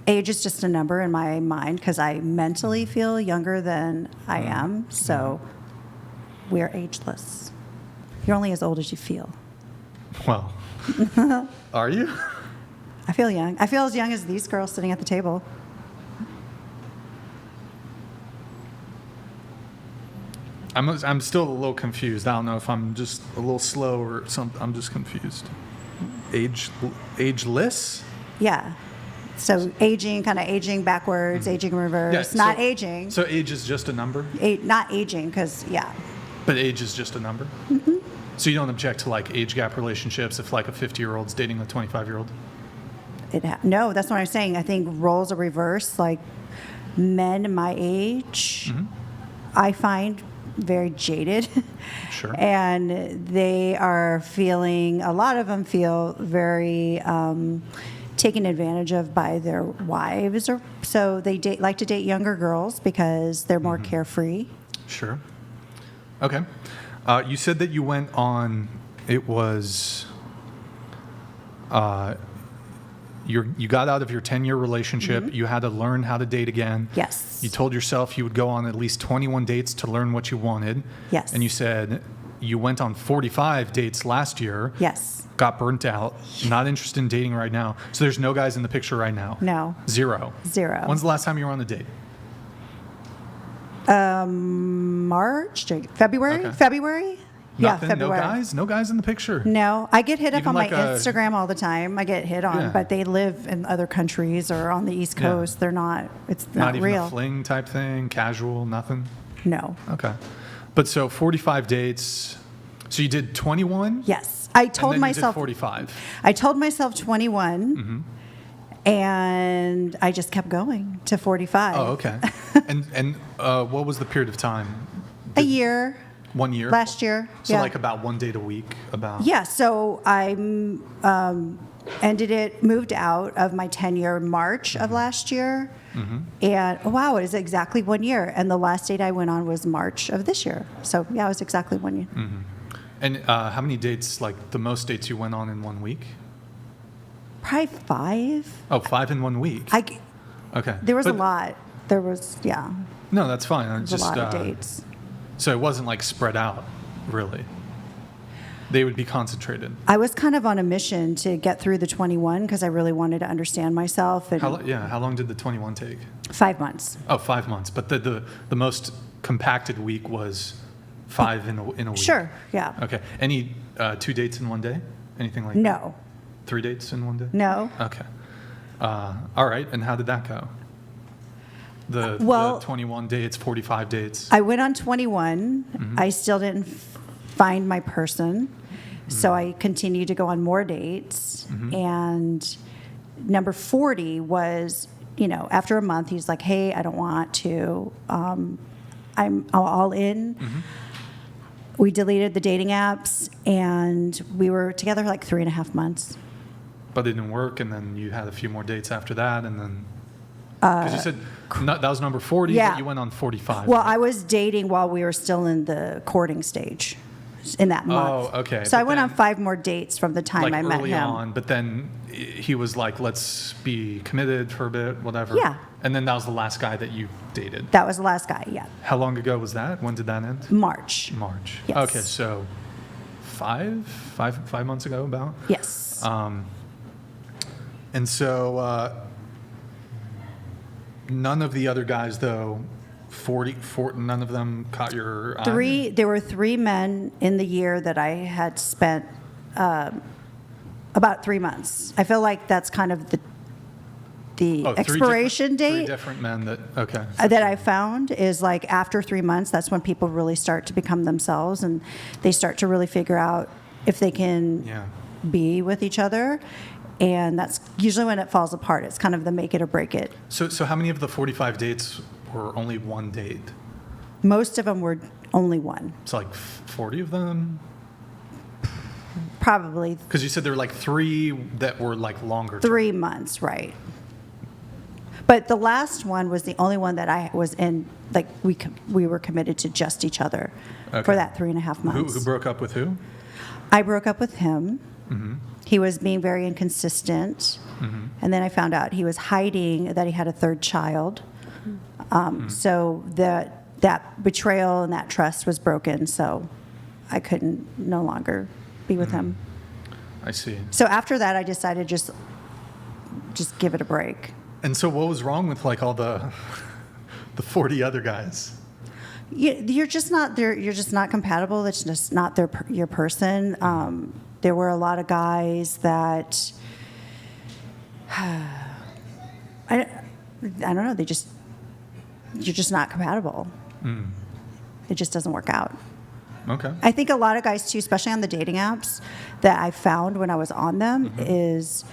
age is just a number in my mind because I mentally feel younger than I am. So we're ageless. You're only as old as you feel. Well, are you? I feel young. I feel as young as these girls sitting at the table. I'm still a little confused. I don't know if I'm just a little slow or something. I'm just confused. Ageless? Yeah. So aging, kind of aging backwards, aging in reverse, Yeah, not so- aging. So age is just a number? Not aging, because, yeah. But age is just a number? So you don't object to like age gap relationships if like a 50-year-old's dating a 25-year-old? No, that's what I'm saying. I think roles are reversed. Like men my age, I find very jaded. Sure. And they are feeling, a lot of them feel very taken advantage of by their wives. So they like to date younger girls because they're more carefree. Sure. Okay. You said that you went on, it was, you got out of your 10-year relationship. You had to learn how to date again. Yes. You told yourself you would go on at least 21 dates to learn what you wanted. Yes. And you said you went on 45 dates last year. Yes. Got burnt out. Not interested in dating right now. So there's no guys in the picture right now. No. Zero. When's the last time you were on a date? February? Okay. February? Yeah, Nothing? February. No guys in the picture? No, I get hit up Even on like my a- Instagram all the time. I get hit on, Yeah. but they live in other countries or on the East Yeah. Coast. They're not. It's Not not even real. a fling type thing? Casual? Nothing? No. Okay. But so 45 dates. So you did 21? Yes, I And told then myself. you did 45. I told myself 21, Mm-hmm. and I just kept going to 45. Oh, okay. and what was the period of time? A year. 1 year? Last year. So yeah. like about 1 date a week? About. Yeah, so I moved out of my 10-year March of last year. And wow, it is exactly 1 year. And the last date I went on was March of this year. So yeah, it was exactly 1 year. And how many dates, like the most dates you went on in 1 week? Probably 5. Oh, 5 in 1 week. Okay. There was a But- lot. There was, yeah, No, that's fine. there was a lot of dates. So it wasn't like spread out, really. They would be concentrated. I was kind of on a mission to get through the 21 because I really wanted to understand myself. And How long did the 21 take? 5 months. Oh, 5 months. But the most compacted week was 5 in a week. Sure, yeah. Okay. Any 2 dates in 1 day? Anything like that? No, 3 dates in 1 day? no. Okay. All right. And how did that go? The 21 dates, 45 dates. I went on 21. I still didn't find my person. So I continued to go on more dates. And number 40 was, after a month, he's like, hey, I don't want to. I'm all in. We deleted the dating apps, and we were together for like 3.5 months. But it didn't work, and then you had a few more dates after that, and then... Because you said that was number 40, yeah. but you went on 45. Well, I was dating while we were still in the courting stage in that month. Oh, okay. So I But went on then- 5 more dates from the time like I met early him. on, but then he was like, let's be committed for a bit, whatever. Yeah. And then that was the last guy that you dated. That was the last guy, yeah. How long ago was that? When did that end? March. March. Yes. Okay, so 5 months ago about? Yes. And so none of the other guys, though, 40, none of them caught your eye? There were 3 men in the year that I had spent about 3 months. I feel like that's kind of the Oh, expiration Three date different men that, okay. that I found is like after 3 months, that's when people really start to become themselves and they start to really figure out if they can Yeah. be with each other. And that's usually when it falls apart. It's kind of the make it or break it. So how many of the 45 dates were only 1 date? Most of them were only one, So like 40 of them? probably Because you said there were like 3 that were like longer. 3 months, right? But the last one was the only one that I was in, like we were committed to just each other Okay. for that 3.5 months. Who broke up with who? I broke up with him, He was being very inconsistent. And then I found out he was hiding that he had a third child. So that betrayal and that trust was broken. So I couldn't no longer be with him. I see. So after that, I decided just give it a break. And so what was wrong with like all the 40 other guys? You're just not there. You're just not compatible. That's just not your person. There were a lot of guys that I don't know. You're just not compatible. It just doesn't work out. Okay. I think a lot of guys too, especially on the dating apps, that I found when I was on them is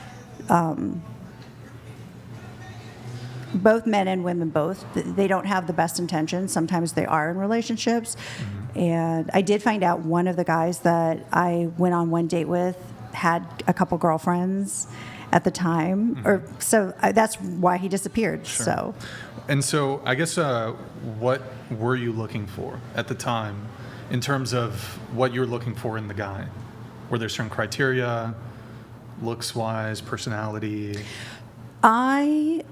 both men and women both. They don't have the best intentions. Sometimes they are in relationships. And I did find out one of the guys that I went on one date with had a couple girlfriends at the time, that's why he disappeared. Sure. So, and so I guess what were you looking for at the time in terms of what you're looking for in the guy? Were there certain criteria, looks-wise, personality? I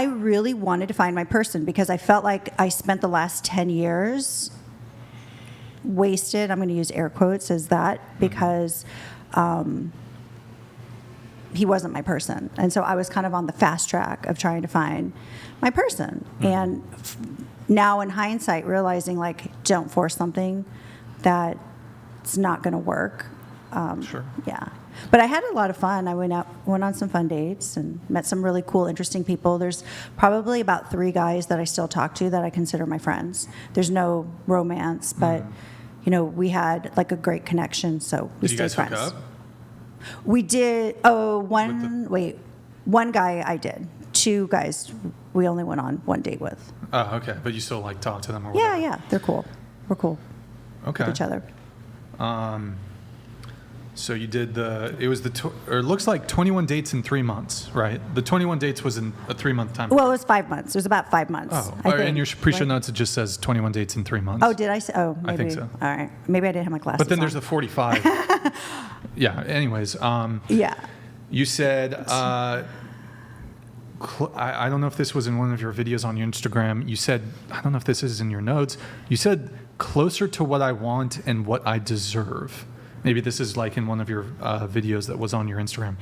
really wanted to find my person because I felt like I spent the last 10 years wasted. I'm going to use air quotes as that because he wasn't my person. And so I was kind of on the fast track of trying to find my person. And now in hindsight, realizing like, don't force something that's not going to work. Sure. Yeah. But I had a lot of fun. I went on some fun dates and met some really cool, interesting people. There's probably about 3 guys that I still talk to that I consider my friends. There's no romance, but we had like a great connection, so we Did you stayed guys hook friends. up? We did. One guy I did. 2 guys we only went on one date with. Oh, okay. But you still like talk to them or whatever? Yeah, they're cool. We're cool Okay. with each other. So you did it looks like 21 dates in 3 months, right? The 21 dates was in a 3-month time. Well, it was 5 months. It was about 5 months. Oh, I think, in your pre-show right? notes, it just says 21 dates in 3 months. Oh, did I say? Oh, maybe. I think so. All right. Maybe I didn't have my glasses But then there's on. the 45. Yeah. Anyways, Yeah. you said, I don't know if this was in one of your videos on your Instagram. You said, I don't know if this is in your notes. You said closer to what I want and what I deserve. Maybe this is like in one of your videos that was on your Instagram.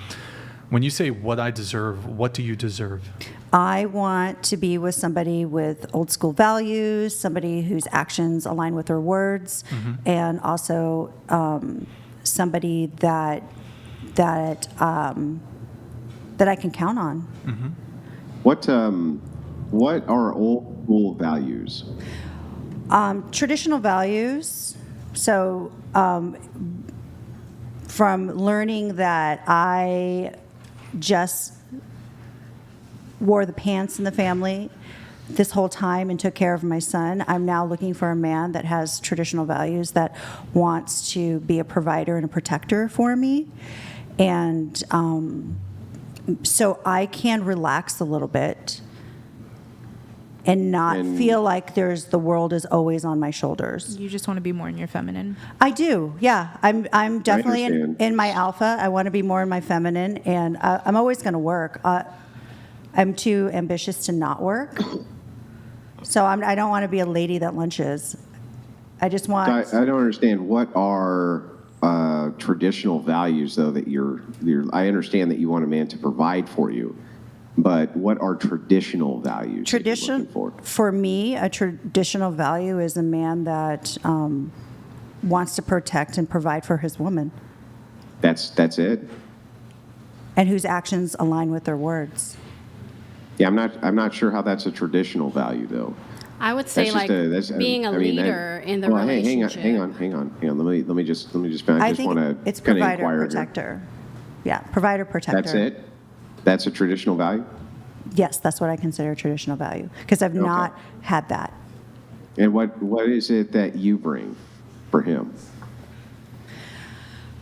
When you say what I deserve, what do you deserve? I want to be with somebody with old school values, somebody whose actions align with their words, and also somebody that I can count on. What are old school values? Traditional values. So from learning that I just wore the pants in the family this whole time and took care of my son, I'm now looking for a man that has traditional values, that wants to be a provider and a protector for me. And so I can relax a little bit and not feel like the world is always on my shoulders. You just want to be more in your feminine. I do, yeah. I'm definitely understand. in my alpha. I want to be more in my feminine, and I'm always going to work. I'm too ambitious to not work, so I don't want to be a lady that lunches. I just want. I don't understand. What are traditional values, though, that you're? I understand that you want a man to provide for you, but what are traditional values? that you're looking For me, a traditional value is a man that wants to protect and provide for his woman, That's it. and whose actions align with their words. Yeah, I'm not sure how that's a traditional value, though. I would say being a leader in the relationship. Hang on. Let me just. I I just think want to it's kind of provider inquire here. protector. Yeah, provider protector. That's it. That's a traditional value. Yes, that's what I consider a traditional value because I've not had that. And what is it that you bring for him?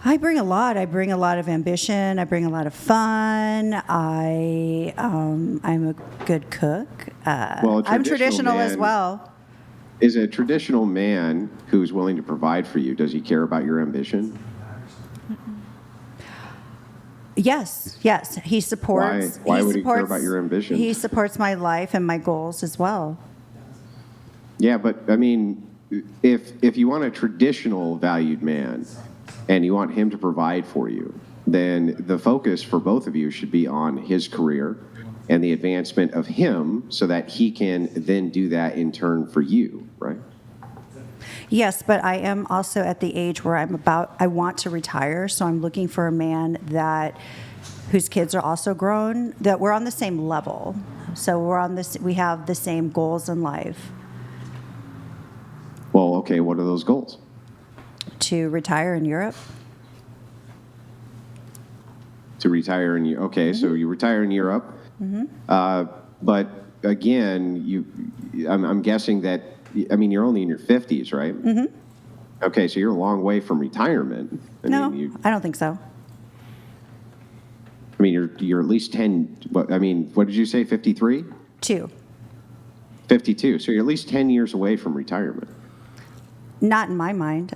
I bring a lot. I bring a lot of ambition. I bring a lot of fun. I'm a good cook. Well, I'm traditional as man- well. Is a traditional man who's willing to provide for you, does he care about your ambition? Yes, yes. He supports. Why would he care about your ambitions? He supports my life and my goals as well. Yeah, but I mean, if you want a traditional valued man and you want him to provide for you, then the focus for both of you should be on his career and the advancement of him so that he can then do that in turn for you, right? Yes, but I am also at the age where I want to retire, so I'm looking for a man whose kids are also grown, that we're on the same level. So we have the same goals in life. Well, okay, what are those goals? To retire in Europe. To retire in okay, so you retire in Europe. But again, I'm guessing that, I mean, you're only in your 50s, right? Okay, so you're a long way from retirement. I don't think so. I mean, you're at least 10, what did you say, 53? 2. 52, so you're at least 10 years away from retirement. Not in my mind.